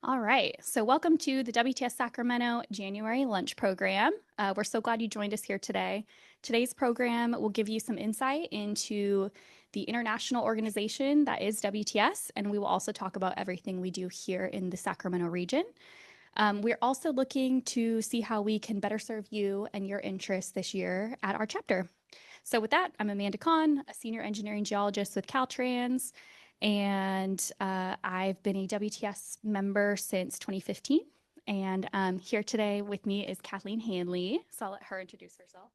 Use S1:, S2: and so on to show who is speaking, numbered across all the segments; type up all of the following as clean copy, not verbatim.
S1: All right, so welcome to the WTS Sacramento January Lunch Program. We're so glad you joined us here today. Today's program will give you some insight into the international organization that is WTS, and we will also talk about everything we do here in the Sacramento region. We're also looking to see how we can better serve you and your interests this year at our chapter. So with that, I'm Amanda Kahn, a senior engineering geologist with Caltrans, and I've been a WTS member since 2015. And here today with me is Kathleen Hanley. So I'll let her introduce herself.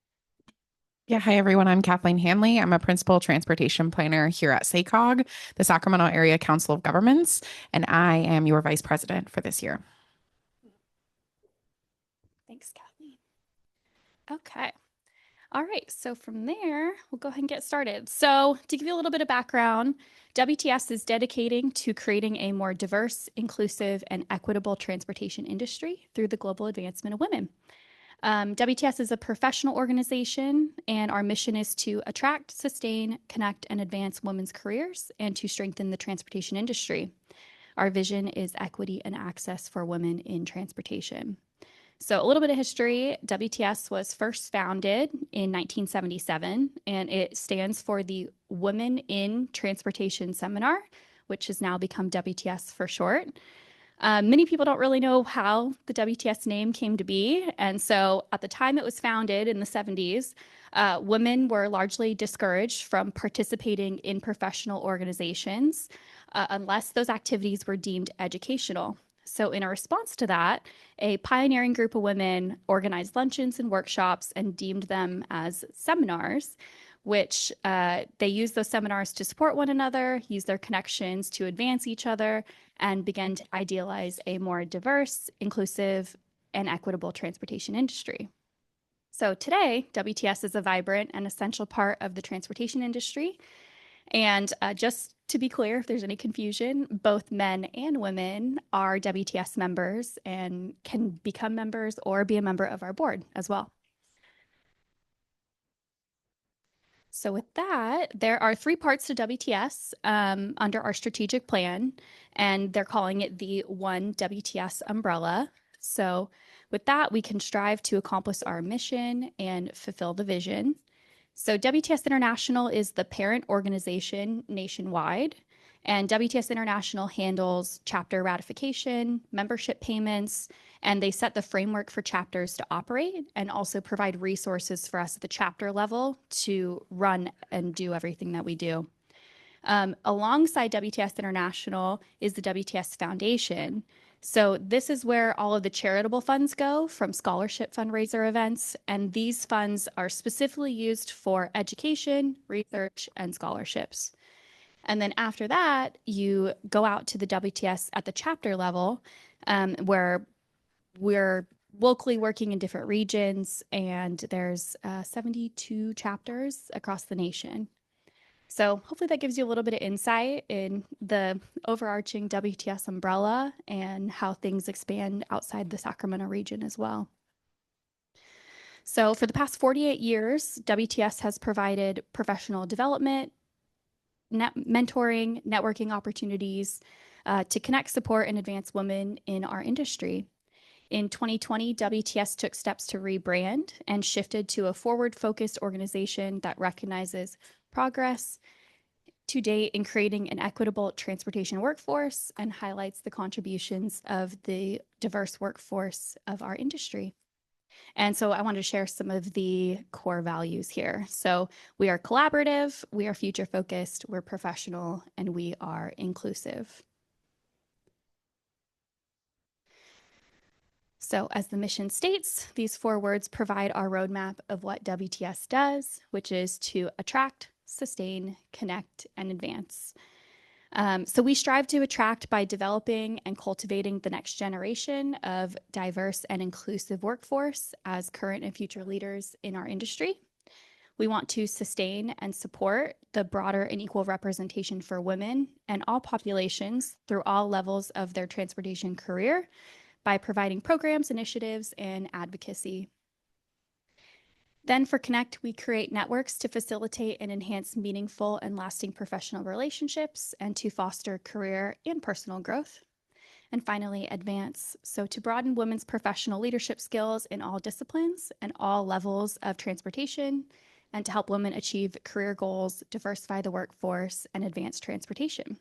S2: Yeah, hi everyone. I'm Kathleen Hanley. I'm a principal transportation planner here at SACOG, the Sacramento Area Council of Governments, and I am your vice president for this year.
S1: Thanks, Kathleen. Okay. All right, so from there, we'll go ahead and get started. So to give you a little bit of background, WTS is dedicating to creating a more diverse, inclusive, and equitable transportation industry through the global advancement of women. WTS is a professional organization, and our mission is to attract, sustain, connect, and advance women's careers and to strengthen the transportation industry. Our vision is equity and access for women in transportation. So a little bit of history. WTS was first founded in 1977, and it stands for the Women in Transportation Seminar, which has now become WTS for short. Many people don't really know how the WTS name came to be. And so at the time it was founded in the 70s, women were largely discouraged from participating in professional organizations unless those activities were deemed educational. So in a response to that, a pioneering group of women organized luncheons and workshops and deemed them as seminars, which they used those seminars to support one another, use their connections to advance each other, and began to idealize a more diverse, inclusive, and equitable transportation industry. So today, WTS is a vibrant and essential part of the transportation industry. And just to be clear, if there's any confusion, both men and women are WTS members and can become members or be a member of our board as well. So with that, there are 3 parts to WTS under our strategic plan, and they're calling it the One WTS umbrella. So with that, we can strive to accomplish our mission and fulfill the vision. So WTS International is the parent organization nationwide, and WTS International handles chapter ratification, membership payments, and they set the framework for chapters to operate and also provide resources for us at the chapter level to run and do everything that we do. Alongside WTS International is the WTS Foundation. So this is where all of the charitable funds go from scholarship fundraiser events, and these funds are specifically used for education, research, and scholarships. And then after that, you go out to the WTS at the chapter level, where we're locally working in different regions, and there's 72 chapters across the nation. So hopefully that gives you a little bit of insight in the overarching WTS umbrella and how things expand outside the Sacramento region as well. So for the past 48 years, WTS has provided professional development, mentoring, networking opportunities to connect, support, and advance women in our industry. In 2020, WTS took steps to rebrand and shifted to a forward-focused organization that recognizes progress to date in creating an equitable transportation workforce and highlights the contributions of the diverse workforce of our industry. And so I wanted to share some of the core values here. So we are collaborative, we are future focused, we're professional, and we are inclusive. So as the mission states, these 4 words provide our roadmap of what WTS does, which is to attract, sustain, connect, and advance. So we strive to attract by developing and cultivating the next generation of diverse and inclusive workforce as current and future leaders in our industry. We want to sustain and support the broader and equal representation for women and all populations through all levels of their transportation career by providing programs, initiatives, and advocacy. Then for Connect, we create networks to facilitate and enhance meaningful and lasting professional relationships and to foster career and personal growth. And finally, Advance. So to broaden women's professional leadership skills in all disciplines and all levels of transportation, and to help women achieve career goals, diversify the workforce, and advance transportation.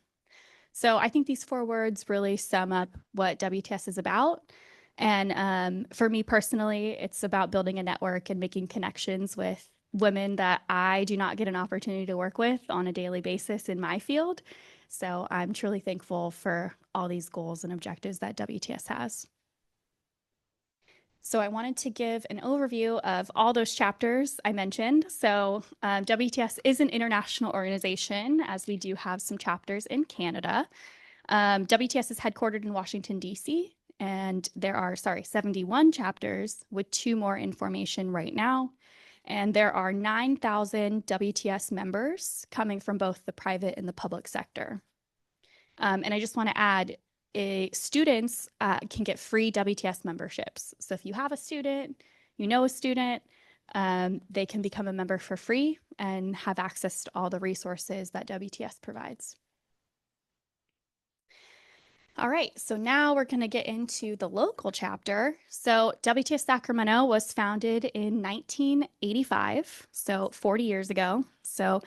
S1: So I think these four words really sum up what WTS is about. And for me personally, it's about building a network and making connections with women that I do not get an opportunity to work with on a daily basis in my field. So I'm truly thankful for all these goals and objectives that WTS has. So I wanted to give an overview of all those chapters I mentioned. So WTS is an international organization, as we do have some chapters in Canada. WTS is headquartered in Washington, D.C., and there are, 71 chapters with 2 more in formation right now. And there are 9,000 WTS members coming from both the private and the public sector. And I just want to add, students can get free WTS memberships. So if you have a student, you know a student, they can become a member for free and have access to all the resources that WTS provides. All right, so now we're going to get into the local chapter. So WTS Sacramento was founded in 1985, so 40 years ago. So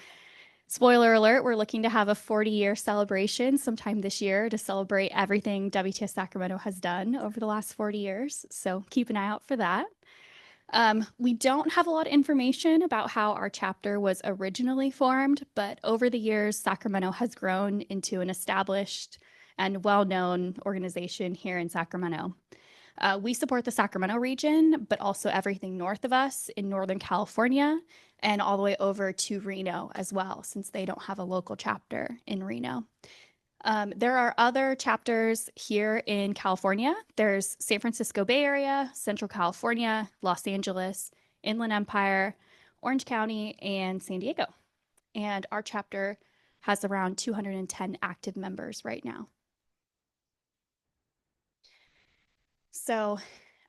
S1: spoiler alert, we're looking to have a 40-year celebration sometime this year to celebrate everything WTS Sacramento has done over the last 40 years. So keep an eye out for that. We don't have a lot of information about how our chapter was originally formed, but over the years, Sacramento has grown into an established and well-known organization here in Sacramento. We support the Sacramento region, but also everything north of us in Northern California and all the way over to Reno as well, since they don't have a local chapter in Reno. There are other chapters here in California. There's San Francisco Bay Area, Central California, Los Angeles, Inland Empire, Orange County, and San Diego. And our chapter has around 210 active members right now. So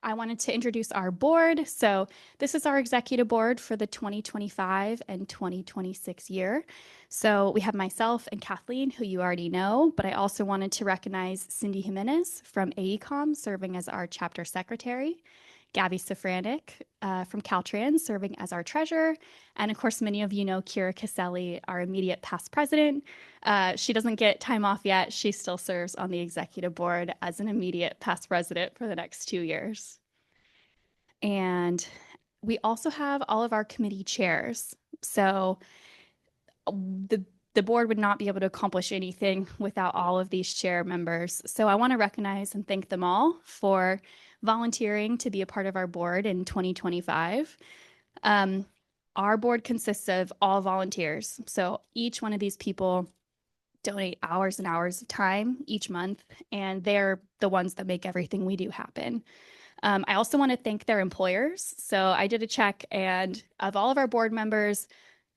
S1: I wanted to introduce our board. So this is our executive board for the 2025 and 2026 year. So we have myself and Kathleen, who you already know, but I also wanted to recognize Cindy Jimenez from AECOM serving as our chapter secretary, Gabby Safranik from Caltrans serving as our treasurer, and of course, many of you know Kira Caselli, our immediate past president. She doesn't get time off yet. She still serves on the executive board as an immediate past president for the next 2 years. And we also have all of our committee chairs. So the board would not be able to accomplish anything without all of these chair members. So I want to recognize and thank them all for volunteering to be a part of our board in 2025. Our board consists of all volunteers. So each one of these people donate hours and hours of time each month, and they're the ones that make everything we do happen. I also want to thank their employers. So I did a check, and of all of our board members,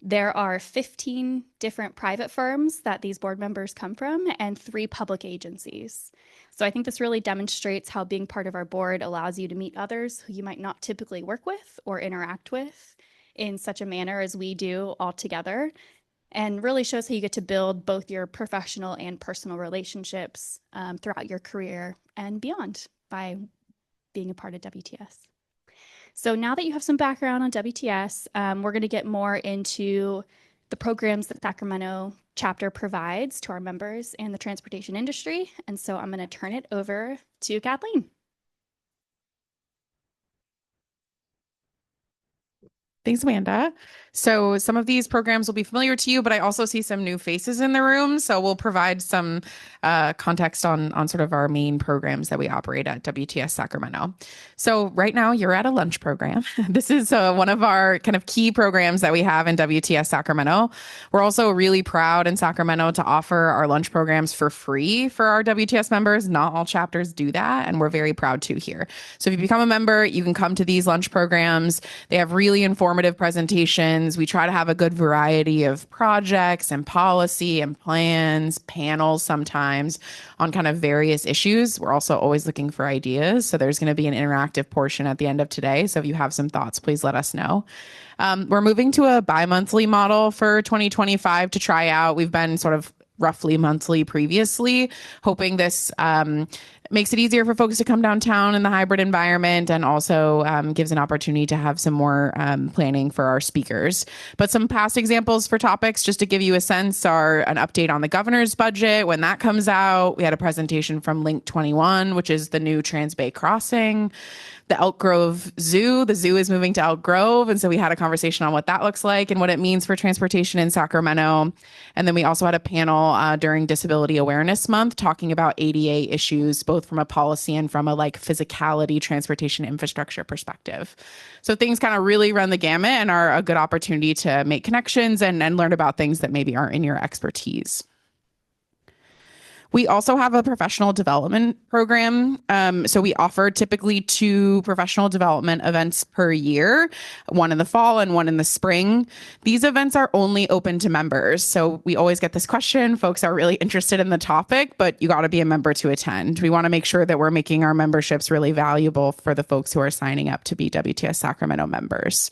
S1: there are 15 different private firms that these board members come from and 3 public agencies. So I think this really demonstrates how being part of our board allows you to meet others who you might not typically work with or interact with in such a manner as we do all together, and really shows how you get to build both your professional and personal relationships throughout your career and beyond by being a part of WTS. So now that you have some background on WTS, we're going to get more into the programs that Sacramento chapter provides to our members and the transportation industry. And so I'm going to turn it over to Kathleen.
S2: Thanks, Amanda. So some of these programs will be familiar to you, but I also see some new faces in the room. So we'll provide some context on sort of our main programs that we operate at WTS Sacramento. So right now you're at a lunch program. This is one of our kind of key programs that we have in WTS Sacramento. We're also really proud in Sacramento to offer our lunch programs for free for our WTS members. Not all chapters do that, and we're very proud to here. So if you become a member, you can come to these lunch programs. They have really informative informative presentations. We try to have a good variety of projects and policy and plans, panels sometimes on kind of various issues. We're also always looking for ideas. So there's going to be an interactive portion at the end of today. So if you have some thoughts, please let us know. We're moving to a bi-monthly model for 2025 to try out. We've been sort of roughly monthly previously, hoping this makes it easier for folks to come downtown in the hybrid environment and also gives an opportunity to have some more planning for our speakers. But some past examples for topics, just to give you a sense, are an update on the governor's budget when that comes out. We had a presentation from Link 21, which is the new Trans Bay crossing. The Elk Grove Zoo. The zoo is moving to Elk Grove. And so we had a conversation on what that looks like and what it means for transportation in Sacramento. And then we also had a panel during Disability Awareness Month talking about ADA issues, both from a policy and from a like physicality transportation infrastructure perspective. So things kind of really run the gamut and are a good opportunity to make connections and learn about things that maybe aren't in your expertise. We also have a professional development program. So we offer typically 2 professional development events per year, one in the fall and one in the spring. These events are only open to members. So we always get this question. Folks are really interested in the topic, but you got to be a member to attend. We want to make sure that we're making our memberships really valuable for the folks who are signing up to be WTS Sacramento members.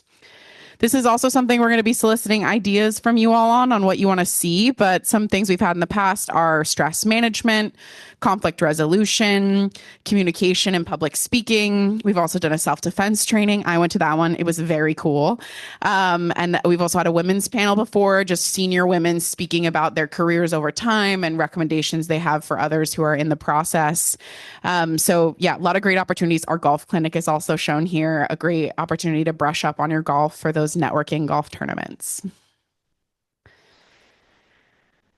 S2: This is also something we're going to be soliciting ideas from you all on what you want to see, but some things we've had in the past are stress management, conflict resolution, communication and public speaking. We've also done a self-defense training. I went to that one. It was very cool. And we've also had a women's panel before, just senior women speaking about their careers over time and recommendations they have for others who are in the process. So yeah, a lot of great opportunities. Our golf clinic is also shown here, a great opportunity to brush up on your golf for those networking golf tournaments.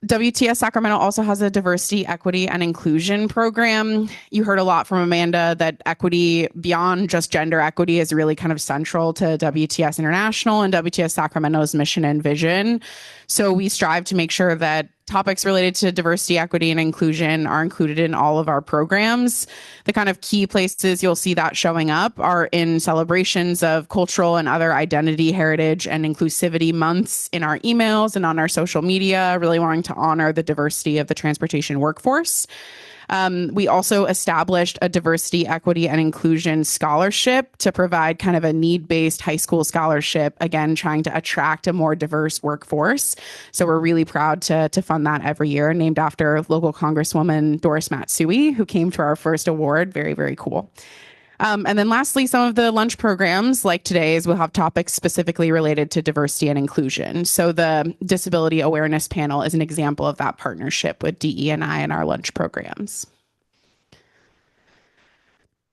S2: WTS Sacramento also has a diversity, equity, and inclusion program. You heard a lot from Amanda that equity beyond just gender equity is really kind of central to WTS International and WTS Sacramento's mission and vision. So we strive to make sure that topics related to diversity, equity, and inclusion are included in all of our programs. The kind of key places you'll see that showing up are in celebrations of cultural and other identity, heritage, and inclusivity months in our emails and on our social media, really wanting to honor the diversity of the transportation workforce. We also established a diversity, equity, and inclusion scholarship to provide kind of a need-based high school scholarship, again, trying to attract a more diverse workforce. So we're really proud to fund that every year, named after local Congresswoman Doris Matsui, who came to our first award. Very, very cool. And then lastly, some of the lunch programs like today's will have topics specifically related to diversity and inclusion. So the Disability Awareness Panel is an example of that partnership with DE&I and our lunch programs.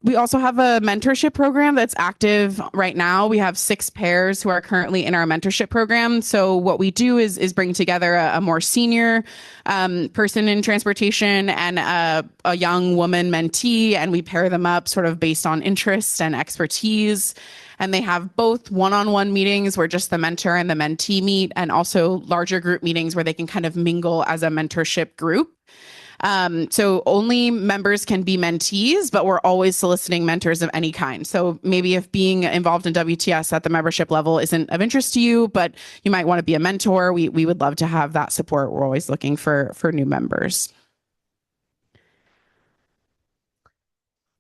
S2: We also have a mentorship program that's active right now. We have 6 pairs who are currently in our mentorship program. So what we do is bring together a more senior person in transportation and a young woman mentee, and we pair them up sort of based on interests and expertise. And they have both one-on-one meetings where just the mentor and the mentee meet, and also larger group meetings where they can kind of mingle as a mentorship group. So only members can be mentees, but we're always soliciting mentors of any kind. So maybe if being involved in WTS at the membership level isn't of interest to you, but you might want to be a mentor, we would love to have that support. We're always looking for new members.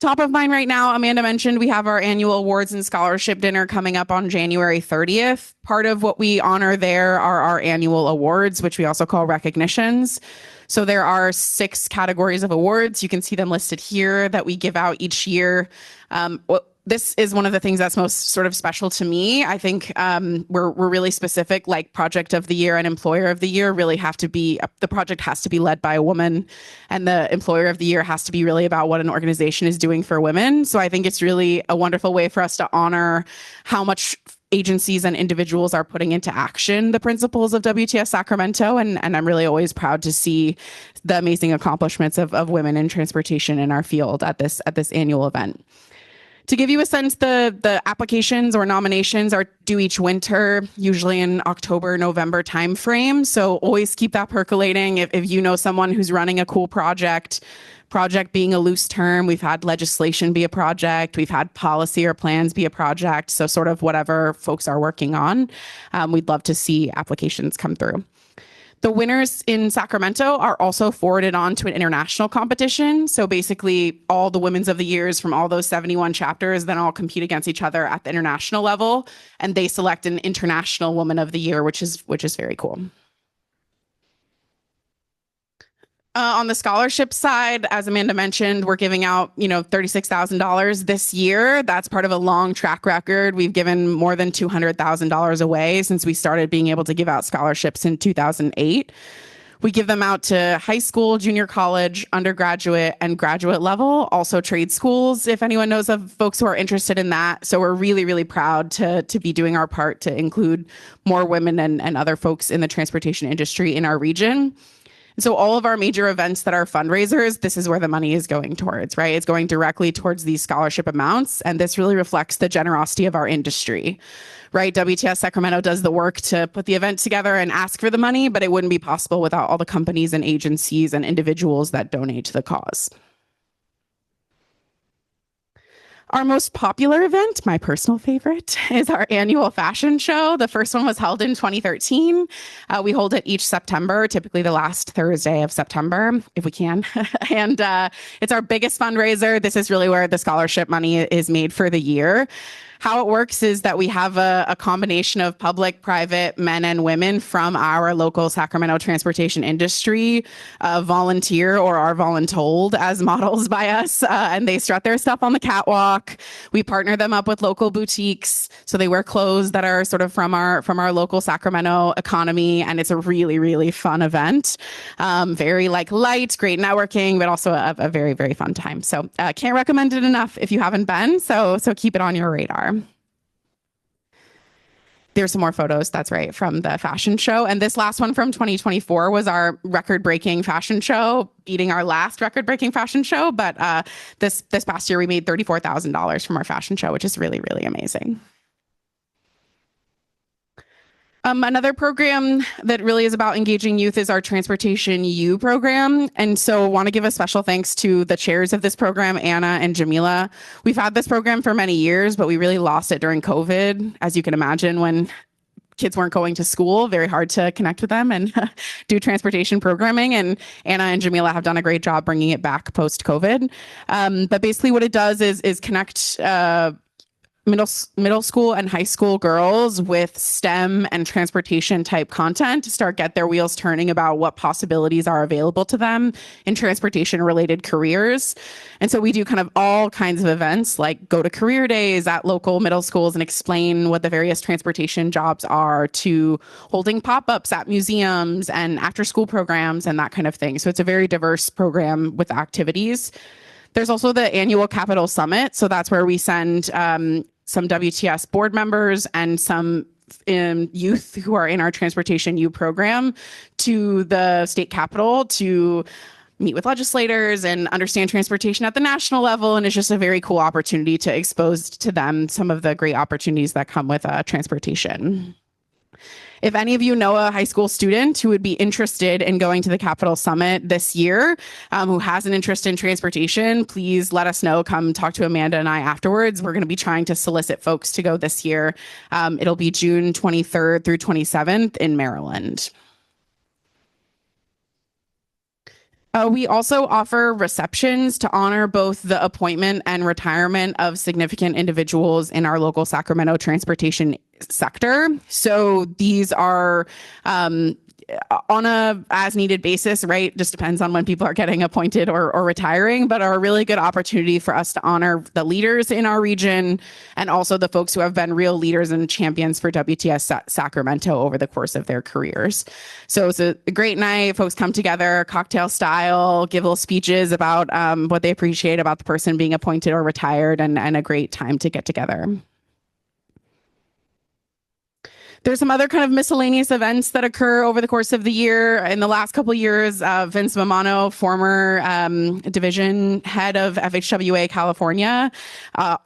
S2: Top of mind right now, Amanda mentioned we have our annual awards and scholarship dinner coming up on January 30th. Part of what we honor there are our annual awards, which we also call recognitions. So there are 6 categories of awards. You can see them listed here that we give out each year. This is one of the things that's most sort of special to me. I think we're really specific, like Project of the Year and Employer of the Year really have to be, the project has to be led by a woman, and the Employer of the Year has to be really about what an organization is doing for women. So I think it's really a wonderful way for us to honor how much agencies and individuals are putting into action the principles of WTS Sacramento. And I'm really always proud to see the amazing accomplishments of women in transportation in our field at this annual event. To give you a sense, the applications or nominations are due each winter, usually in October, November timeframe. So always keep that percolating. If you know someone who's running a cool project being a loose term, we've had legislation be a project, we've had policy or plans be a project. So sort of whatever folks are working on, we'd love to see applications come through. The winners in Sacramento are also forwarded on to an international competition. So basically all the Women's of the Years from all those 71 chapters then all compete against each other at the international level, and they select an international Woman of the Year, which is very cool. On the scholarship side, as Amanda mentioned, we're giving out, $36,000 this year. That's part of a long track record. We've given more than $200,000 away since we started being able to give out scholarships in 2008. We give them out to high school, junior college, undergraduate, and graduate level, also trade schools, if anyone knows of folks who are interested in that. So we're really, really proud to be doing our part to include more women and other folks in the transportation industry in our region. So all of our major events that are fundraisers, this is where the money is going towards, right? It's going directly towards these scholarship amounts. And this really reflects the generosity of our industry, right? WTS Sacramento does the work to put the event together and ask for the money, but it wouldn't be possible without all the companies and agencies and individuals that donate to the cause. Our most popular event, my personal favorite, is our annual fashion show. The first one was held in 2013. We hold it each September, typically the last Thursday of September, if we can. And it's our biggest fundraiser. This is really where the scholarship money is made for the year. How it works is that we have a combination of public, private, men and women from our local Sacramento transportation industry volunteer or are voluntold as models by us, and they strut their stuff on the catwalk. We partner them up with local boutiques, so they wear clothes that are sort of from our local Sacramento economy, and it's a really, really fun event. Very light, great networking, but also a very, very fun time. So can't recommend it enough if you haven't been. So keep it on your radar. There's some more photos, that's right, from the fashion show. And this last one from 2024 was our record-breaking fashion show, beating our last record-breaking fashion show. But this past year, we made $34,000 from our fashion show, which is really, really amazing. Another program that really is about engaging youth is our Transportation U program. And so want to give a special thanks to the chairs of this program, Anna and Jamila. We've had this program for many years, but we really lost it during COVID. As you can imagine, when kids weren't going to school, very hard to connect with them and do transportation programming. And Anna and Jamila have done a great job bringing it back post-COVID. But basically what it does is connect middle school and high school girls with STEM and transportation type content to get their wheels turning about what possibilities are available to them in transportation related careers. And so we do kind of all kinds of events, like go to career days at local middle schools and explain what the various transportation jobs are, to holding pop-ups at museums and after school programs and that kind of thing. So it's a very diverse program with activities. There's also the annual Capital Summit. So that's where we send some WTS board members and some youth who are in our Transportation U program to the state capitol to meet with legislators and understand transportation at the national level. And it's just a very cool opportunity to expose to them some of the great opportunities that come with transportation. If any of you know a high school student who would be interested in going to the Capitol Summit this year, who has an interest in transportation, please let us know. Come talk to Amanda and I afterwards. We're going to be trying to solicit folks to go this year. It'll be June 23rd through 27th in Maryland. We also offer receptions to honor both the appointment and retirement of significant individuals in our local Sacramento transportation sector. So these are on a as needed basis, right? Just depends on when people are getting appointed or retiring, but are a really good opportunity for us to honor the leaders in our region and also the folks who have been real leaders and champions for WTS Sacramento over the course of their careers. So it's a great night. Folks come together, cocktail style, give little speeches about what they appreciate about the person being appointed or retired, and a great time to get together. There's some other kind of miscellaneous events that occur over the course of the year. In the last couple of years, Vince Mamano, former division head of FHWA California,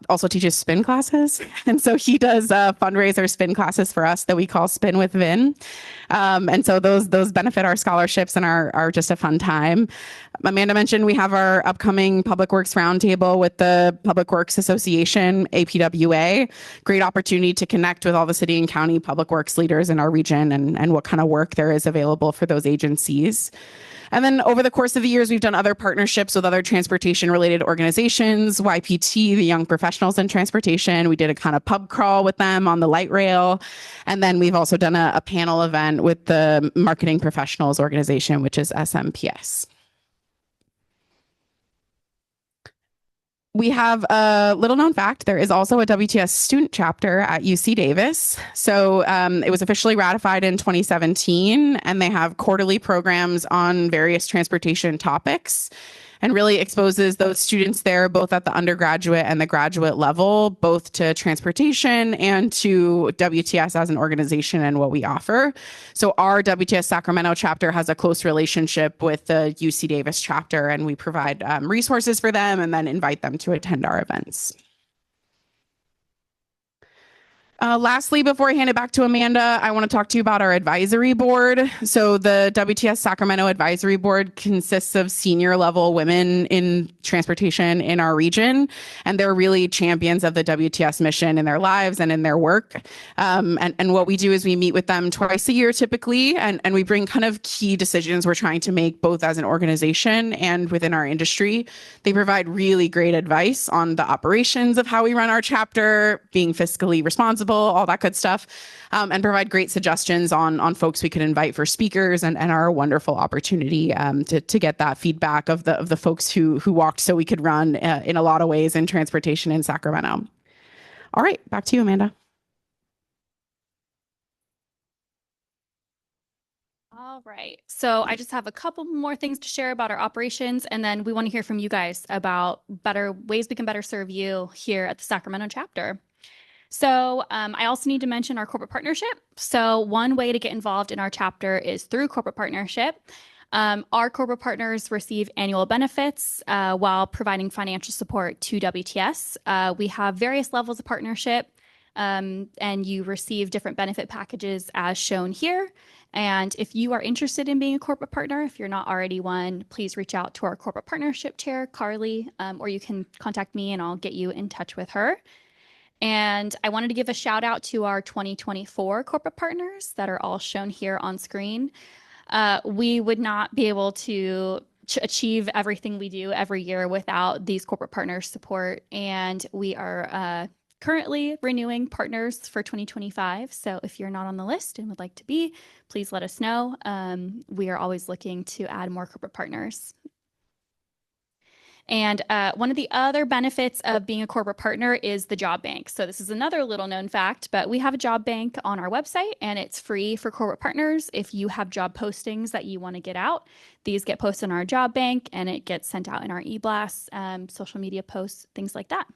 S2: also teaches spin classes. And so he does fundraiser spin classes for us that we call Spin with Vin. And so those benefit our scholarships and are just a fun time. Amanda mentioned we have our upcoming Public Works Roundtable with the Public Works Association, APWA. Great opportunity to connect with all the city and county public works leaders in our region and what kind of work there is available for those agencies. And then over the course of the years, we've done other partnerships with other transportation related organizations, YPT, the Young Professionals in Transportation. We did a kind of pub crawl with them on the light rail. And then we've also done a panel event with the Marketing Professionals Organization, which is SMPS. We have a little known fact. There is also a WTS student chapter at UC Davis. So it was officially ratified in 2017, and they have quarterly programs on various transportation topics and really exposes those students there, both at the undergraduate and the graduate level, both to transportation and to WTS as an organization and what we offer. So our WTS Sacramento chapter has a close relationship with the UC Davis chapter, and we provide resources for them and then invite them to attend our events. Lastly, before I hand it back to Amanda, I want to talk to you about our advisory board. So the WTS Sacramento Advisory Board consists of senior level women in transportation in our region, and they're really champions of the WTS mission in their lives and in their work. And what we do is we meet with them twice a year typically, and we bring kind of key decisions we're trying to make both as an organization and within our industry. They provide really great advice on the operations of how we run our chapter, being fiscally responsible, all that good stuff, and provide great suggestions on folks we could invite for speakers and our wonderful opportunity to get that feedback of the folks who walked so we could run in a lot of ways in transportation in Sacramento. All right, back to you, Amanda.
S1: All right. So I just have a couple more things to share about our operations, and then we want to hear from you guys about better ways we can better serve you here at the Sacramento chapter. So I also need to mention our corporate partnership. So one way to get involved in our chapter is through corporate partnership. Our corporate partners receive annual benefits while providing financial support to WTS. We have various levels of partnership, and you receive different benefit packages as shown here. And if you are interested in being a corporate partner, if you're not already one, please reach out to our corporate partnership chair, Carly, or you can contact me and I'll get you in touch with her. And I wanted to give a shout out to our 2024 corporate partners that are all shown here on screen. We would not be able to achieve everything we do every year without these corporate partners' support. And we are currently renewing partners for 2025. So if you're not on the list and would like to be, please let us know. We are always looking to add more corporate partners. And one of the other benefits of being a corporate partner is the job bank. So this is another little known fact, but we have a job bank on our website and it's free for corporate partners. If you have job postings that you want to get out, these get posted in our job bank and it gets sent out in our e-blasts, social media posts, things like that.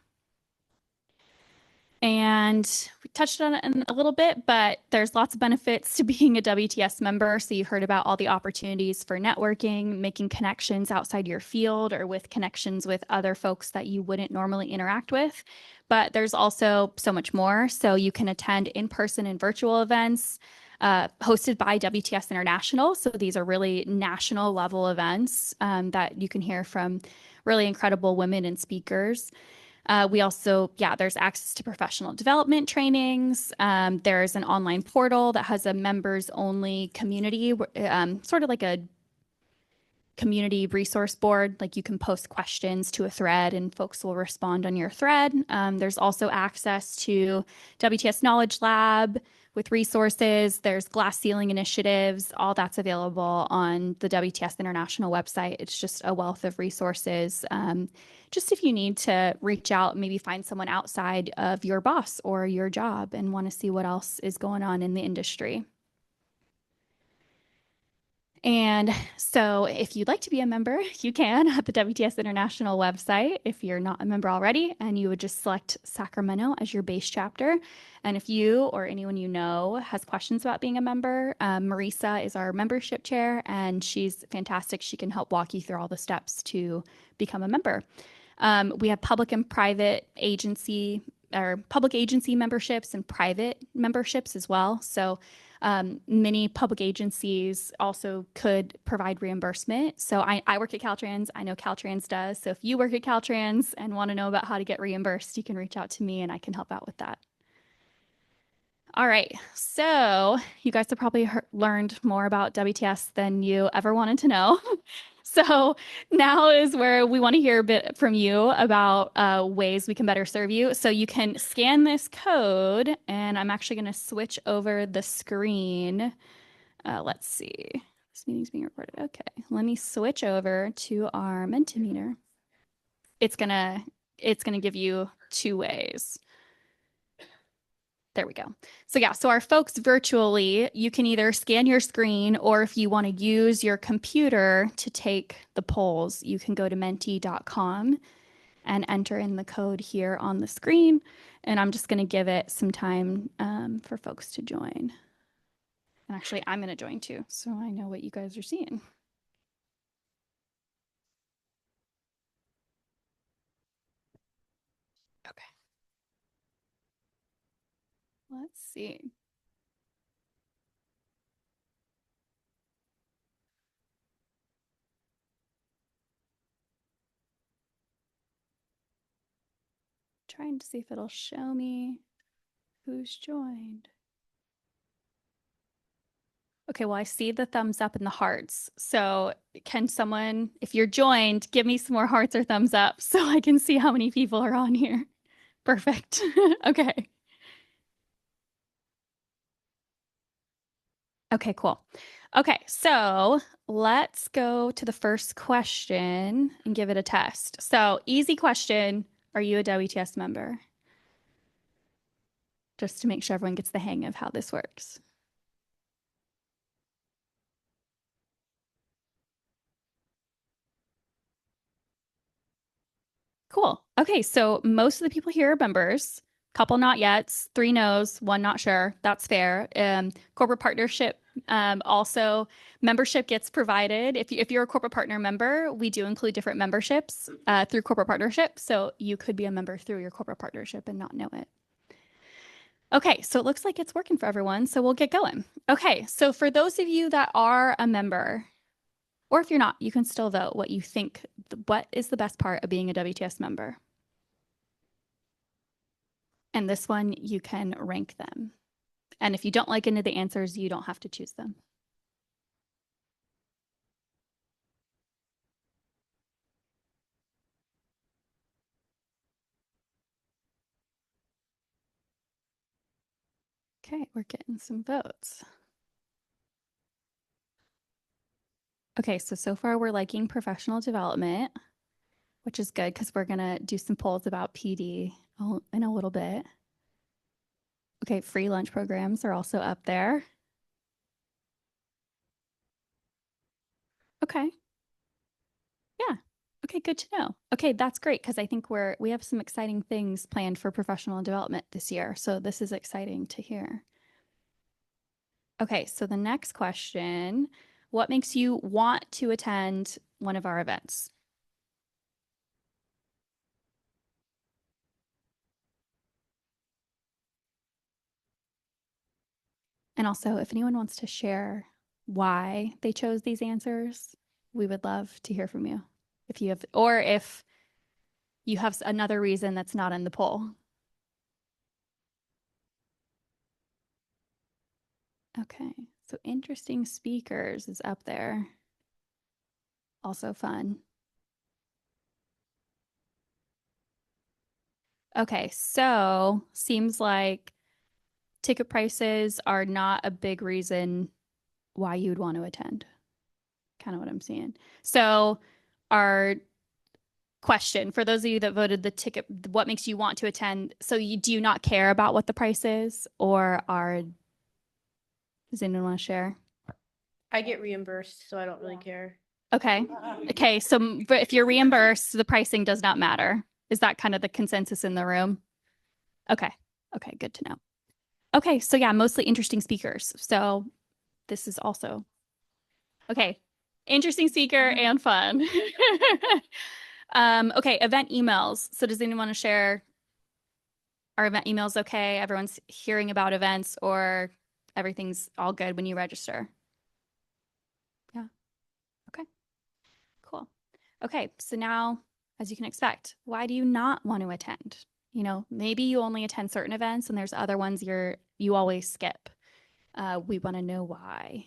S1: And we touched on it in a little bit, but there's lots of benefits to being a WTS member. So you heard about all the opportunities for networking, making connections outside your field or with connections with other folks that you wouldn't normally interact with. But there's also so much more. So you can attend in-person and virtual events hosted by WTS International. So these are really national level events that you can hear from really incredible women and speakers. We also, there's access to professional development trainings. There's an online portal that has a members only community, sort of like a community resource board. Like you can post questions to a thread and folks will respond on your thread. There's also access to WTS Knowledge Lab with resources. There's glass ceiling initiatives. All that's available on the WTS International website. It's just a wealth of resources. Just if you need to reach out, maybe find someone outside of your boss or your job and want to see what else is going on in the industry. And so if you'd like to be a member, you can at the WTS International website if you're not a member already, and you would just select Sacramento as your base chapter. And if you or anyone you know has questions about being a member, Marisa is our membership chair, and she's fantastic. She can help walk you through all the steps to become a member. We have public and private agency or public agency memberships and private memberships as well. So many public agencies also could provide reimbursement. So I work at Caltrans. I know Caltrans does. So if you work at Caltrans and want to know about how to get reimbursed, you can reach out to me and I can help out with that. All right. So you guys have probably learned more about WTS than you ever wanted to know. So now is where we want to hear a bit from you about ways we can better serve you. So you can scan this code, and I'm actually going to switch over the screen. Let's see. This meeting's being recorded. Okay. Let me switch over to our Mentimeter. It's gonna give you two ways. There we go. So yeah, so our folks virtually, you can either scan your screen or if you want to use your computer to take the polls, you can go to menti.com and enter in the code here on the screen. And I'm just going to give it some time for folks to join. And actually, I'm going to join too, so I know what you guys are seeing. Okay, let's see. Trying to see if it'll show me who's joined. Okay, well, I see the thumbs up and the hearts. So, can someone, if you're joined, give me some more hearts or thumbs up so I can see how many people are on here? Perfect. Okay. Okay, cool. Okay, so let's go to the first question and give it a test. So, easy question. Are you a WTS member? Just to make sure everyone gets the hang of how this works. Cool. Okay, so most of the people here are members. Couple not yets, three no's, one not sure. That's fair. Corporate partnership also membership gets provided. If you're a corporate partner member, we do include different memberships through corporate partnership. So you could be a member through your corporate partnership and not know it. Okay, so it looks like it's working for everyone. So we'll get going. Okay, so for those of you that are a member, or if you're not, you can still vote what you think, what is the best part of being a WTS member. And this one, you can rank them. And if you don't like any of the answers, you don't have to choose them. Okay, we're getting some votes. Okay, so far we're liking professional development, which is good because we're gonna do some polls about PD in a little bit. Okay, free lunch programs are also up there. Okay, yeah. Okay, good to know. Okay, that's great because I think we have some exciting things planned for professional development this year. So this is exciting to hear. Okay, so the next question, what makes you want to attend one of our events? And also, if anyone wants to share why they chose these answers, we would love to hear from you. If you have, or if you have another reason that's not in the poll. Okay, so interesting speakers is up there. Also fun. Okay, so seems like ticket prices are not a big reason why you would want to attend. Kind of what I'm seeing. So, our question for those of you that voted the ticket, what makes you want to attend? So, you do you not care about what the price is, or does anyone want to share?
S3: I get reimbursed, so I don't really care.
S1: Okay. Okay. So but if you're reimbursed, the pricing does not matter. Is that kind of the consensus in the room? Okay. Okay. Good to know. Okay. So yeah, mostly interesting speakers. So this is also okay. Interesting speaker and fun. Okay. Event emails. So does anyone want to share our event emails? Okay. Everyone's hearing about events or everything's all good when you register. Yeah. Okay. Cool. Okay, so now, as you can expect, why do you not want to attend? You know, maybe you only attend certain events and there's other ones you always skip. We want to know why.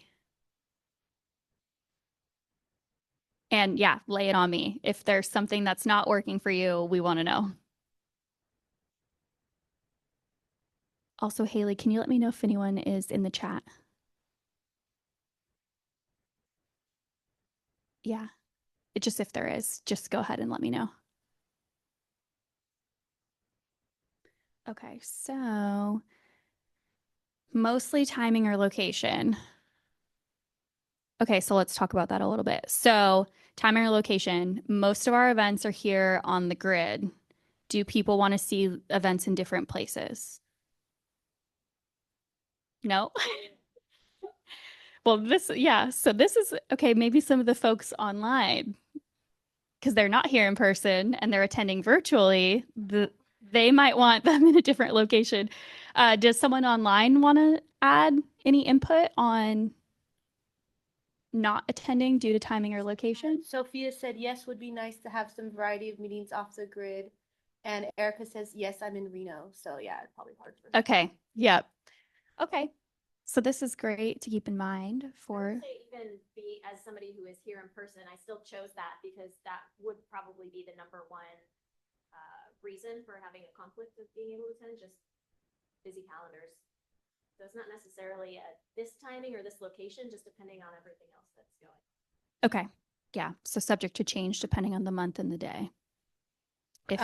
S1: And yeah, lay it on me. If there's something that's not working for you, we want to know. Also, Haley, can you let me know if anyone is in the chat? Yeah, it just if there is, just go ahead and let me know. Okay, so mostly timing or location. Okay, so let's talk about that a little bit. So, timing or location, most of our events are here on the grid. Do people want to see events in different places? No? Well, yeah, so this is okay, maybe some of the folks online, because they're not here in person and they're attending virtually, they might want them in a different location. Does someone online want to add any input on not attending due to timing or location?
S3: Sophia said yes, would be nice to have some variety of meetings off the grid. And Erica says yes, I'm in Reno. So yeah, it's probably hard for her.
S1: Okay. Yep. Okay. So this is great to keep in mind
S4: I
S1: for.
S4: would say even be as somebody who is here in person, I still chose that because that would probably be the number one reason for having a conflict of being able to attend, just busy calendars. So it's not necessarily at this timing or this location, just depending on everything else that's going.
S1: Okay. Yeah. So subject to change depending on the month and the day. If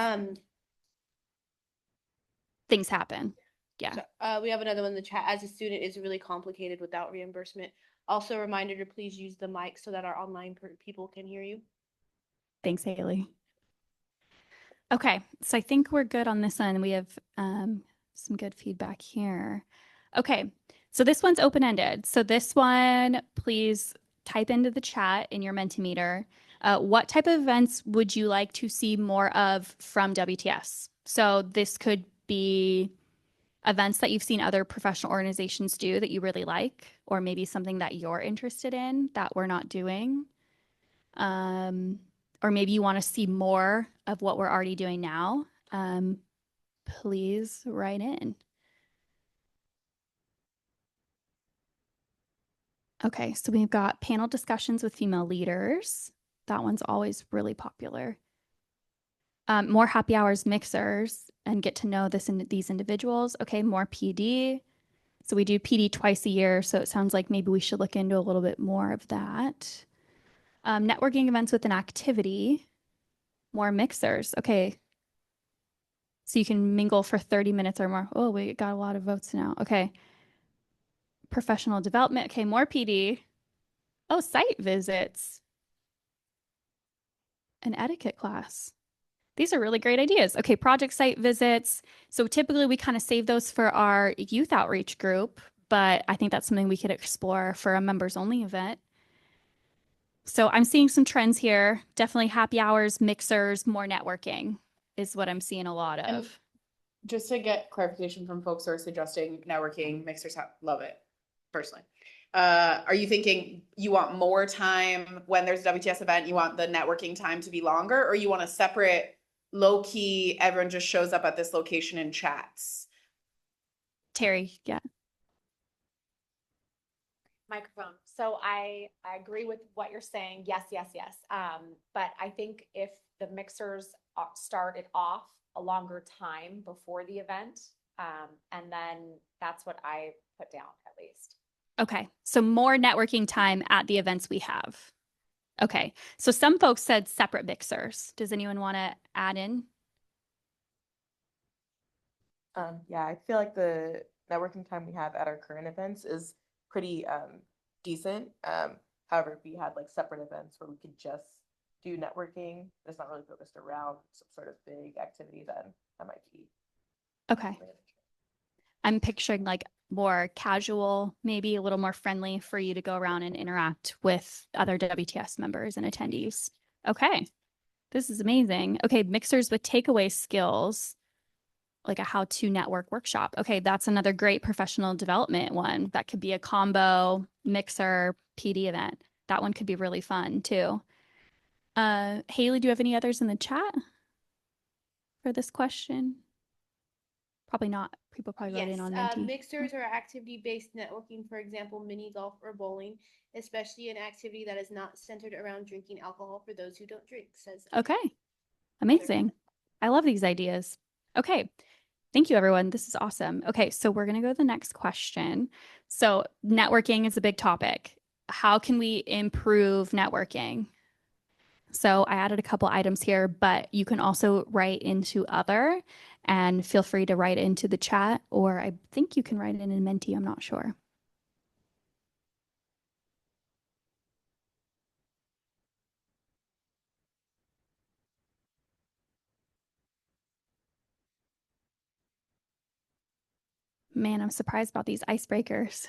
S1: things happen. Yeah.
S3: So, we have another one in the chat. As a student, is really complicated without reimbursement. Also, a reminder to please use the mic so that our online people can hear you.
S1: Thanks, Haley. Okay. So I think we're good on this one. We have some good feedback here. Okay. So this one's open-ended. So this one, please type into the chat in your Mentimeter. What type of events would you like to see more of from WTS? So this could be events that you've seen other professional organizations do that you really like, or maybe something that you're interested in that we're not doing. Or maybe you want to see more of what we're already doing now. Please write in. Okay, so we've got panel discussions with female leaders. That one's always really popular. More happy hours mixers and get to know these individuals. Okay, more PD. So we do PD twice a year. So it sounds like maybe we should look into a little bit more of that. Networking events with an activity. More mixers. Okay. So you can mingle for 30 minutes or more. Oh, we got a lot of votes now. Okay. Professional development. Okay, more PD. Oh, site visits. An etiquette class. These are really great ideas. Okay, project site visits. So typically we kind of save those for our youth outreach group, but I think that's something we could explore for a members only event. So I'm seeing some trends here. Definitely happy hours, mixers, more networking is what I'm seeing a lot of.
S2: And just to get clarification from folks who are suggesting networking, mixers, love it, personally. Are you thinking you want more time when there's a WTS event, you want the networking time to be longer, or you want a separate low key, everyone just shows up at this location and chats?
S1: Terry, yeah.
S5: Microphone. So I agree with what you're saying. Yes, yes, yes. But I think if the mixers started off a longer time before the event, and then that's what I put down at least.
S1: Okay, so more networking time at the events we have. Okay, so some folks said separate mixers. Does anyone want to add in?
S6: Yeah, I feel like the networking time we have at our current events is pretty decent. However, if we had like separate events where we could just do networking, that's not really focused around some sort of big activity, then that might be.
S1: Okay. I'm picturing like more casual, maybe a little more friendly for you to go around and interact with other WTS members and attendees. Okay. This is amazing. Okay. Mixers with takeaway skills, like a how-to network workshop. Okay. That's another great professional development one. That could be a combo mixer PD event. That one could be really fun too. Haley, do you have any others in the chat for this question? Probably not. People probably wrote in on Menti.
S3: Mixers or activity-based networking, for example, mini golf or bowling, especially an activity that is not centered around drinking alcohol for those who don't drink, says.
S1: Okay. Amazing. I love these ideas. Okay. Thank you, everyone. This is awesome. Okay. So we're going to go to the next question. So networking is a big topic. How can we improve networking? So I added a couple items here, but you can also write into other and feel free to write into the chat, or I think you can write it in Menti. I'm not sure. Man, I'm surprised about these icebreakers.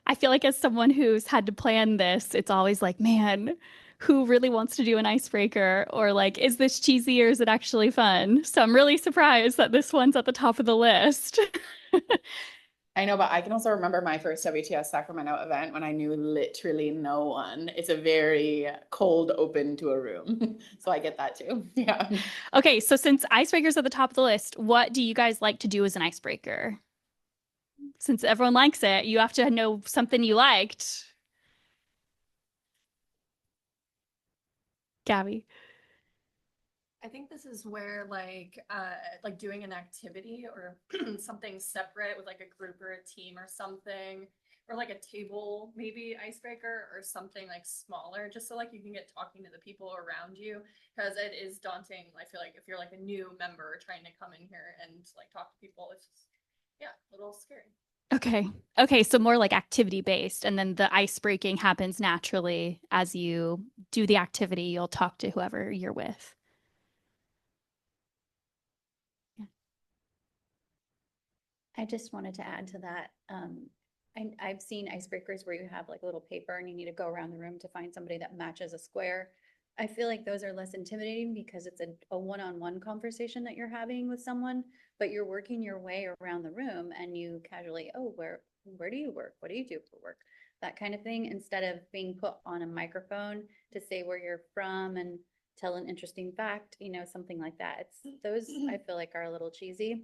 S1: I feel like as someone who's had to plan this, it's always like, man, who really wants to do an icebreaker? Or like, is this cheesy or is it actually fun? So I'm really surprised that this one's at the top of the list.
S2: I know, but I can also remember my first WTS Sacramento event when I knew literally no one. It's a very cold open to a room. So I get that too. Yeah.
S1: Okay, so since icebreakers at the top of the list, what do you guys like to do as an icebreaker? Since everyone likes it, you have to know something you liked. Gabby.
S7: I think this is where like doing an activity or something separate with like a group or a team or something, or like a table maybe icebreaker or something like smaller, just so like you can get talking to the people around you, because it is daunting. I feel like if you're like a new member trying to come in here and like talk to people, it's just, yeah, a little scary.
S1: Okay. Okay. So more like activity based, and then the ice breaking happens naturally as you do the activity. You'll talk to whoever you're with.
S8: I just wanted to add to that. I've seen icebreakers where you have like a little paper and you need to go around the room to find somebody that matches a square. I feel like those are less intimidating because it's a one-on-one conversation that you're having with someone, but you're working your way around the room and you casually, oh, where do you work? What do you do for work? That kind of thing, instead of being put on a microphone to say where you're from and tell an interesting fact, something like that. It's those I feel like are a little cheesy.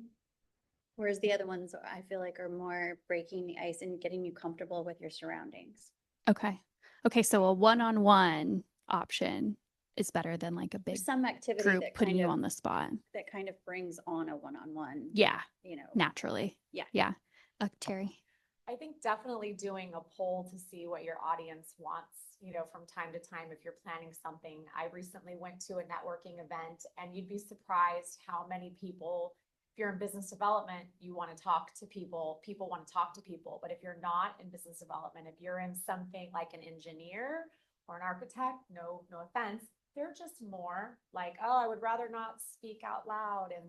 S8: Whereas the other ones I feel like are more breaking the ice and getting you comfortable with your surroundings.
S1: Okay. Okay. So a one-on-one option is better than like a big
S8: Some activity
S1: group
S8: that
S1: putting
S8: kind
S1: you
S8: of
S1: on the spot.
S8: that kind of brings on a one-on-one.
S1: Yeah.
S8: You know,
S1: Naturally.
S8: Yeah.
S1: Yeah. Terry.
S5: I think definitely doing a poll to see what your audience wants, from time to time, if you're planning something. I recently went to a networking event and you'd be surprised how many people, if you're in business development, you want to talk to people, people want to talk to people. But if you're not in business development, if you're in something like an engineer or an architect, no offense, they're just more like, oh, I would rather not speak out loud and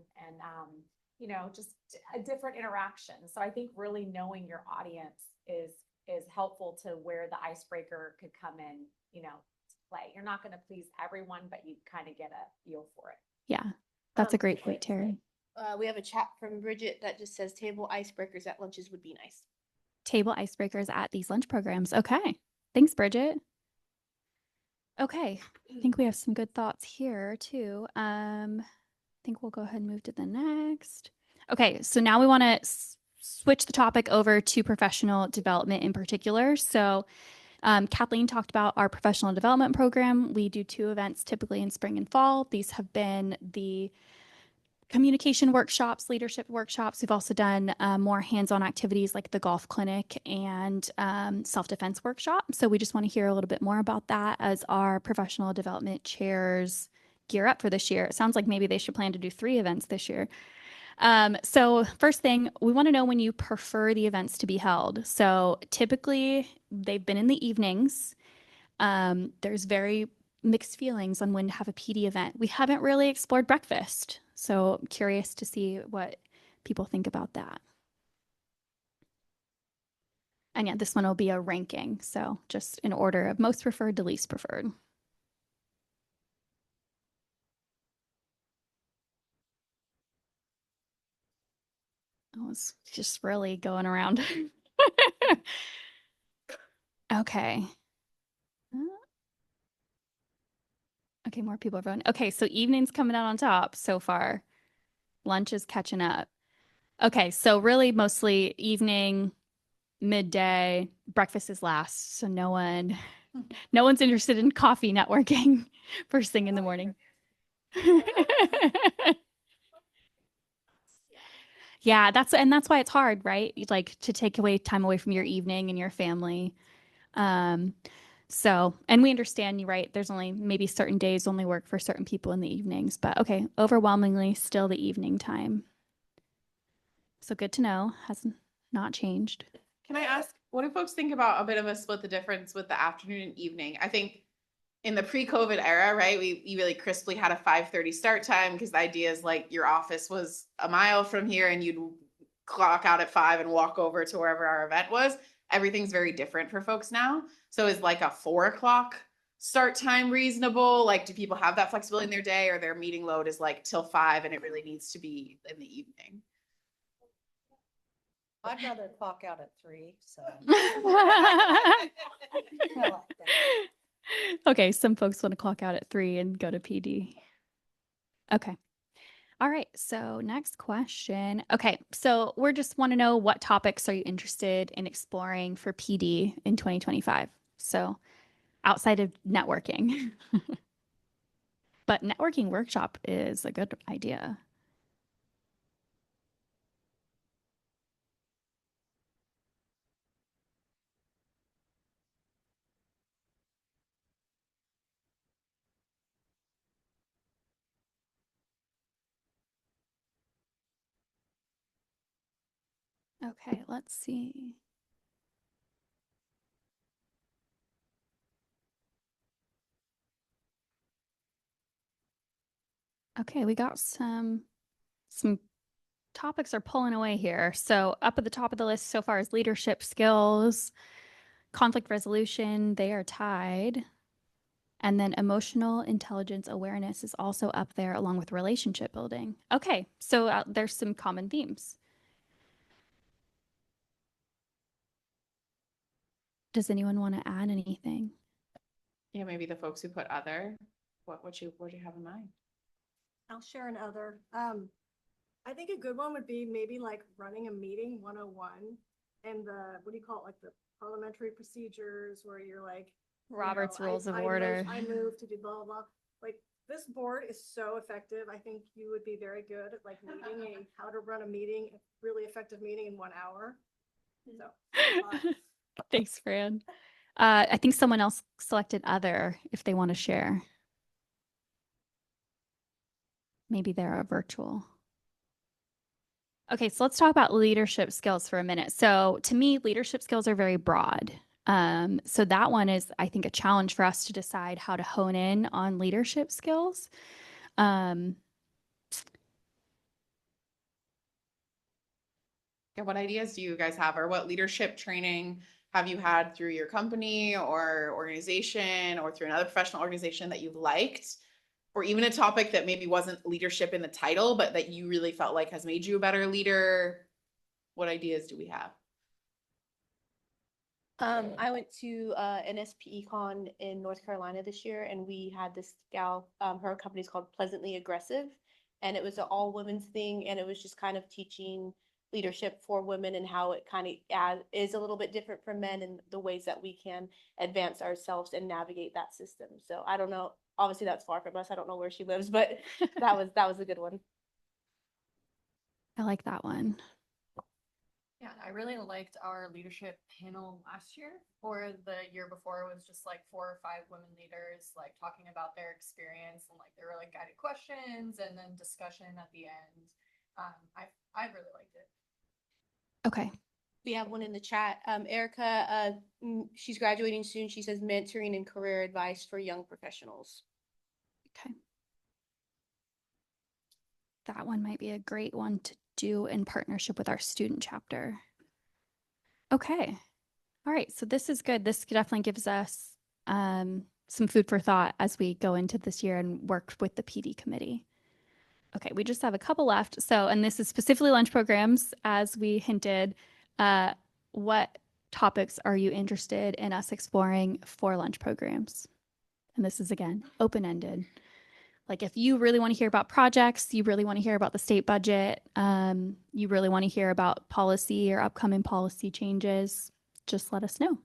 S5: just a different interaction. So I think really knowing your audience is helpful to where the icebreaker could come in, to play. You're not going to please everyone, but you kind of get a feel for it.
S1: Yeah. That's a great point, Terry.
S3: We have a chat from Bridget that just says table icebreakers at lunches would be nice.
S1: Table icebreakers at these lunch programs. Okay. Thanks, Bridget. Okay. I think we have some good thoughts here too. I think we'll go ahead and move to the next. Okay. So now we want to switch the topic over to professional development in particular. So Kathleen talked about our professional development program. We do 2 events typically in spring and fall. These have been the communication workshops, leadership workshops. We've also done more hands-on activities like the golf clinic and self-defense workshop. So we just want to hear a little bit more about that as our professional development chairs gear up for this year. It sounds like maybe they should plan to do 3 events this year. So first thing, we want to know when you prefer the events to be held. So typically they've been in the evenings. There's very mixed feelings on when to have a PD event. We haven't really explored breakfast. So I'm curious to see what people think about that. And yeah, this one will be a ranking. So just in order of most preferred to least preferred. I was just really going around. Okay. Okay, more people are voting. Okay, so evening's coming out on top so far. Lunch is catching up. Okay, so really mostly evening, midday, breakfast is last. So no one's interested in coffee networking first thing in the morning. Yeah, that's why it's hard, right? Like to take away time away from your evening and your family. Um, and we understand you, right? There's only maybe certain days only work for certain people in the evenings, but okay, overwhelmingly still the evening time. So good to know. Has not changed.
S2: Can I ask, what do folks think about a bit of a split the difference with the afternoon and evening? I think in the pre-COVID era, right, we really crisply had a 5:30 start time because the idea is like your office was a mile from here and you'd clock out at 5 and walk over to wherever our event was. Everything's very different for folks now. So is like a 4 o'clock start time reasonable? Like, do people have that flexibility in their day, or their meeting load is like till 5 and it really needs to be in the evening?
S9: I'd rather clock out at 3, so. I like that.
S1: Okay, some folks want to clock out at 3 and go to PD. Okay. All right, so next question. Okay, so we're just want to know what topics are you interested in exploring for PD in 2025? So outside of networking. But networking workshop is a good idea. Okay, let's see. Okay, we got some topics are pulling away here. So up at the top of the list so far is leadership skills, conflict resolution, they are tied. And then emotional intelligence awareness is also up there along with relationship building. Okay, so there's some common themes. Does anyone want to add anything?
S2: Yeah, maybe the folks who put other, what you have in mind?
S10: I'll share another. I think a good one would be maybe like running a meeting 101 and what do you call it? Like the parliamentary procedures where you're like,
S1: Robert's Rules of Order.
S10: I move to do blah, blah, blah. Like this board is so effective. I think you would be very good at like meeting how to run a meeting, a really effective meeting in 1 hour. So.
S1: Thanks, Fran. I think someone else selected other if they want to share. Maybe they're a virtual. Okay, so let's talk about leadership skills for a minute. So to me, leadership skills are very broad. So that one is, I think, a challenge for us to decide how to hone in on leadership skills.
S2: Yeah, what ideas do you guys have, or what leadership training have you had through your company or organization or through another professional organization that you've liked? Or even a topic that maybe wasn't leadership in the title, but that you really felt like has made you a better leader? What ideas do we have?
S3: I went to NSPE Con in North Carolina this year, and we had this gal, her company's called Pleasantly Aggressive, and it was an all women's thing, and it was just kind of teaching leadership for women and how it kind of is a little bit different from men and the ways that we can advance ourselves and navigate that system. So I don't know. Obviously, that's far from us. I don't know where she lives, but that was a good one.
S1: I like that one.
S7: Yeah, I really liked our leadership panel last year, or the year before was just like 4 or 5 women leaders like talking about their experience, and like there were like guided questions and then discussion at the end. I really liked it.
S1: Okay.
S3: We have one in the chat. Erica, she's graduating soon. She says mentoring and career advice for young professionals.
S1: Okay. That one might be a great one to do in partnership with our student chapter. Okay. All right. So this is good. This definitely gives us some food for thought as we go into this year and work with the PD committee. Okay. We just have a couple left. So, and this is specifically lunch programs, as we hinted. What topics are you interested in us exploring for lunch programs? And this is, again, open-ended. Like, if you really want to hear about projects, you really want to hear about the state budget, you really want to hear about policy or upcoming policy changes, just let us know.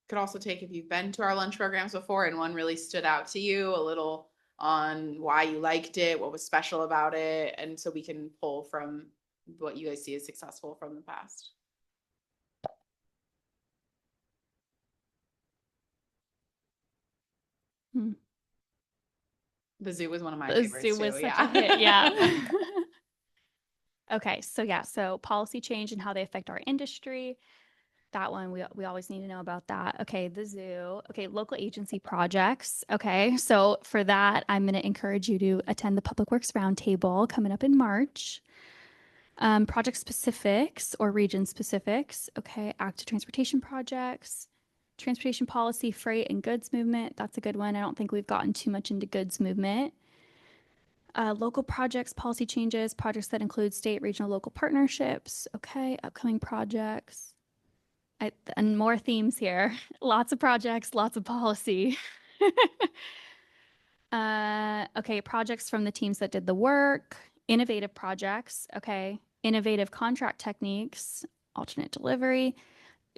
S2: Could also take, if you've been to our lunch programs before and one really stood out to you, a little on why you liked it, what was special about it, and so we can pull from what you guys see as successful from the past. The zoo was one of my
S1: The
S2: favorites
S1: zoo
S2: too.
S1: was such
S2: Yeah.
S1: a hit. Yeah. Okay. So, yeah. So, policy change and how they affect our industry. That one, we always need to know about that. Okay. The zoo. Okay. Local agency projects. Okay. So, for that, I'm going to encourage you to attend the Public Works Roundtable coming up in March. Project specifics or region specifics. Okay. Active transportation projects. Transportation policy, freight, and goods movement. That's a good one. I don't think we've gotten too much into goods movement. Local projects, policy changes, projects that include state, regional, local partnerships. Okay, upcoming projects. And more themes here. Lots of projects, lots of policy. Okay, projects from the teams that did the work. Innovative projects. Okay, innovative contract techniques, alternate delivery.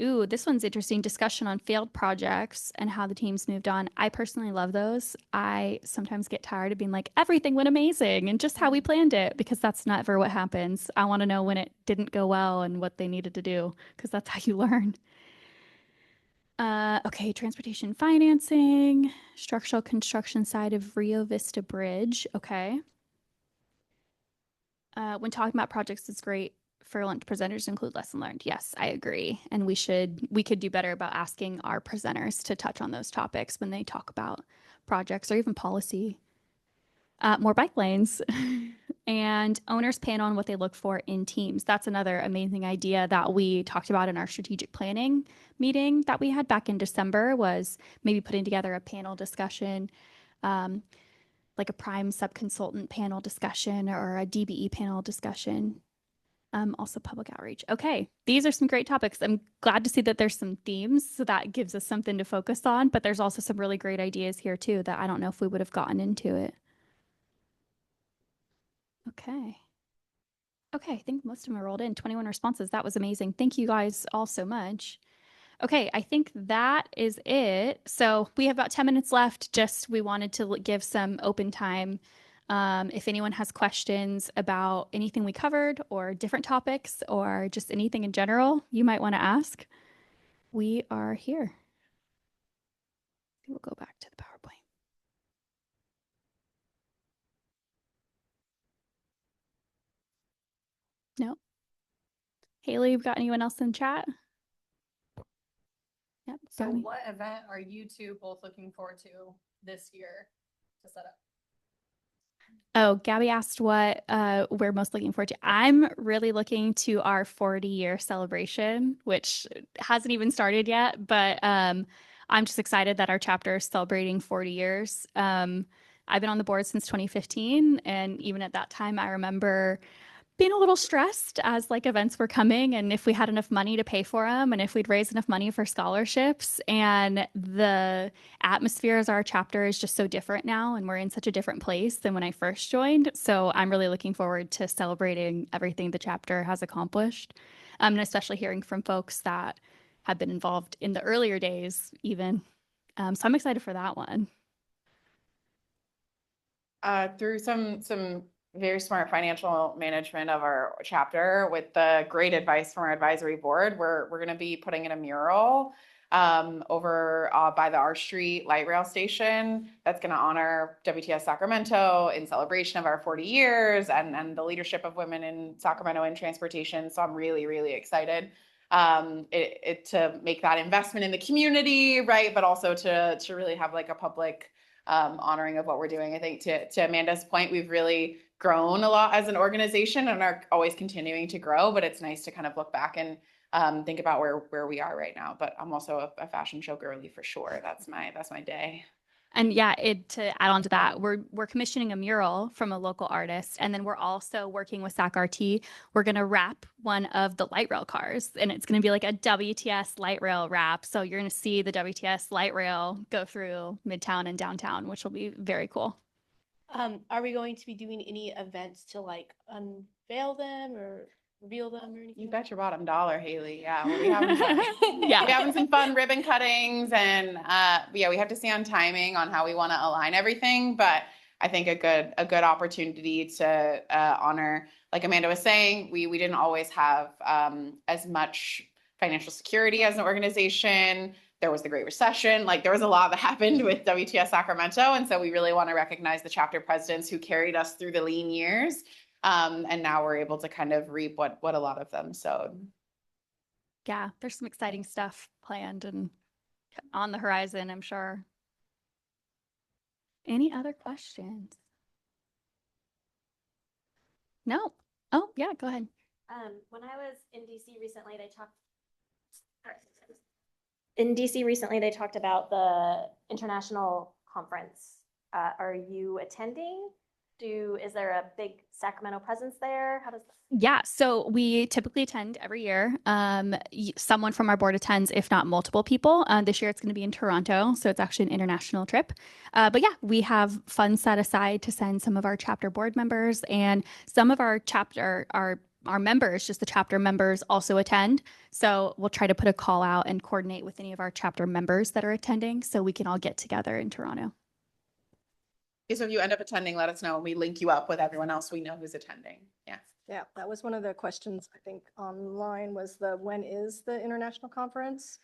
S1: Ooh, this one's interesting. Discussion on failed projects and how the teams moved on. I personally love those. I sometimes get tired of being like, everything went amazing and just how we planned it, because that's never what happens. I want to know when it didn't go well and what they needed to do, because that's how you learn. Okay, transportation financing, structural construction side of Rio Vista Bridge. Okay. When talking about projects, it's great for lunch presenters to include lesson learned. Yes, I agree. And we could do better about asking our presenters to touch on those topics when they talk about projects or even policy. More bike lanes and owners panel on what they look for in teams. That's another amazing idea that we talked about in our strategic planning meeting that we had back in December, was maybe putting together a panel discussion, like a prime subconsultant panel discussion or a DBE panel discussion. Also public outreach. Okay, these are some great topics. I'm glad to see that there's some themes, so that gives us something to focus on, but there's also some really great ideas here too that I don't know if we would have gotten into it. Okay. Okay, I think most of them are rolled in. 21 responses. That was amazing. Thank you guys all so much. Okay, I think that is it. So we have about 10 minutes left. Just we wanted to give some open time. If anyone has questions about anything we covered or different topics or just anything in general you might want to ask, we are here. We'll go back to the PowerPoint. No. Haley, you've got anyone else in chat? Yep.
S7: So
S1: Gabby.
S7: what event are you two both looking forward to this year to set up?
S1: Oh, Gabby asked what we're most looking forward to. I'm really looking to our 40-year celebration, which hasn't even started yet, but I'm just excited that our chapter is celebrating 40 years. I've been on the board since 2015, and even at that time, I remember being a little stressed as like events were coming and if we had enough money to pay for them and if we'd raise enough money for scholarships. And the atmosphere as our chapter is just so different now, and we're in such a different place than when I first joined. So I'm really looking forward to celebrating everything the chapter has accomplished, and especially hearing from folks that have been involved in the earlier days even. So I'm excited for that one.
S2: Through some very smart financial management of our chapter with the great advice from our advisory board. We're going to be putting in a mural over by the R Street light rail station that's going to honor WTS Sacramento in celebration of our 40 years and the leadership of women in Sacramento in transportation. So I'm really, really excited to make that investment in the community, right? But also to really have like a public honoring of what we're doing. I think to Amanda's point, we've really grown a lot as an organization and are always continuing to grow, but it's nice to kind of look back and think about where we are right now. But I'm also a fashion show girly for sure. That's my day.
S1: And yeah, to add on to that, we're commissioning a mural from a local artist, and then we're also working with SacRT. We're going to wrap one of the light rail cars, and it's going to be like a WTS light rail wrap. So you're going to see the WTS light rail go through Midtown and downtown, which will be very cool.
S3: Are we going to be doing any events to like unveil them or reveal them or anything?
S2: You bet your bottom dollar, Haley. Yeah, we'll be having fun.
S1: Yeah.
S2: We're having some fun ribbon cuttings, and yeah, we have to see on timing on how we want to align everything. But I think a good opportunity to honor, like Amanda was saying, we didn't always have as much financial security as an organization. There was the Great Recession. Like there was a lot that happened with WTS Sacramento, and so we really want to recognize the chapter presidents who carried us through the lean years. And now we're able to kind of reap what a lot of them sowed.
S1: Yeah, there's some exciting stuff planned and on the horizon, I'm sure. Any other questions? No. Oh, yeah, go ahead.
S4: When I was in DC recently, they talked about the international conference. Are you attending? Is there a big Sacramento presence there? How does that?
S1: Yeah, so we typically attend every year. Someone from our board attends, if not multiple people. This year it's going to be in Toronto, so it's actually an international trip. But yeah, we have funds set aside to send some of our chapter board members, and some of our members, just the chapter members, also attend. So we'll try to put a call out and coordinate with any of our chapter members that are attending so we can all get together in Toronto.
S2: So if you end up attending, let us know and we link you up with everyone else we know who's attending. Yeah.
S10: Yeah, that was one of the questions, I think, online was when is the international conference?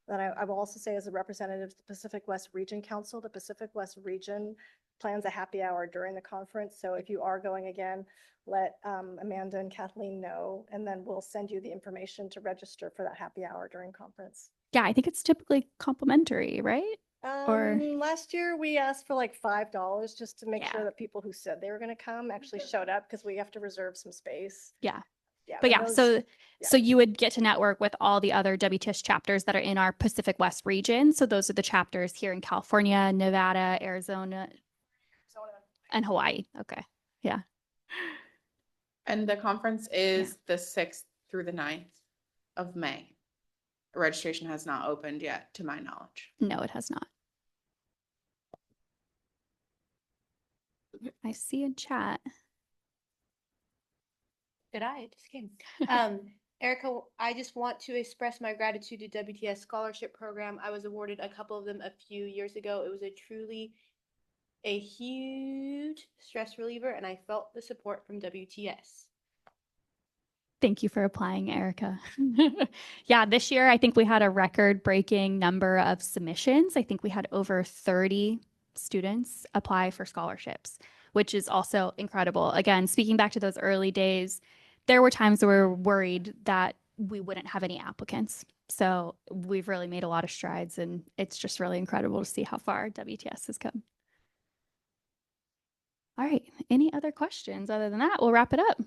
S10: Then I will also say as a representative of the Pacific West Region Council, the Pacific West Region plans a happy hour during the conference. So if you are going again, let Amanda and Kathleen know, and then we'll send you the information to register for that happy hour during conference.
S1: Yeah, I think it's typically complimentary, right?
S10: Last year we asked for like $5 just to make
S1: Yeah.
S10: sure that people who said they were going to come actually showed up because we have to reserve some space.
S1: Yeah.
S10: Yeah.
S1: But yeah,
S10: those-
S1: so you would get to network with all the other WTS chapters that are in our Pacific West region. So those are the chapters here in California, Nevada, Arizona, and Hawaii. Okay. Yeah.
S2: And the conference is the 6th through the 9th of May. Registration has not opened yet, to my knowledge.
S1: No, it has not. I see in chat.
S3: Did I? It just came. Erica, I just want to express my gratitude to WTS Scholarship Program. I was awarded a couple of them a few years ago. It was a huge stress reliever, and I felt the support from WTS.
S1: Thank you for applying, Erica. Yeah, this year I think we had a record-breaking number of submissions. I think we had over 30 students apply for scholarships, which is also incredible. Again, speaking back to those early days, there were times where we were worried that we wouldn't have any applicants. So we've really made a lot of strides, and it's just really incredible to see how far WTS has come. All right, any other questions? Other than that, we'll wrap it up.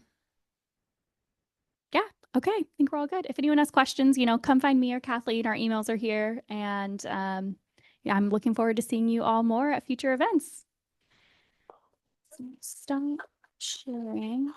S1: Yeah. Okay. I think we're all good. If anyone has questions, come find me or Kathleen. Our emails are here. And yeah, I'm looking forward to seeing you all more at future events. Stop sharing.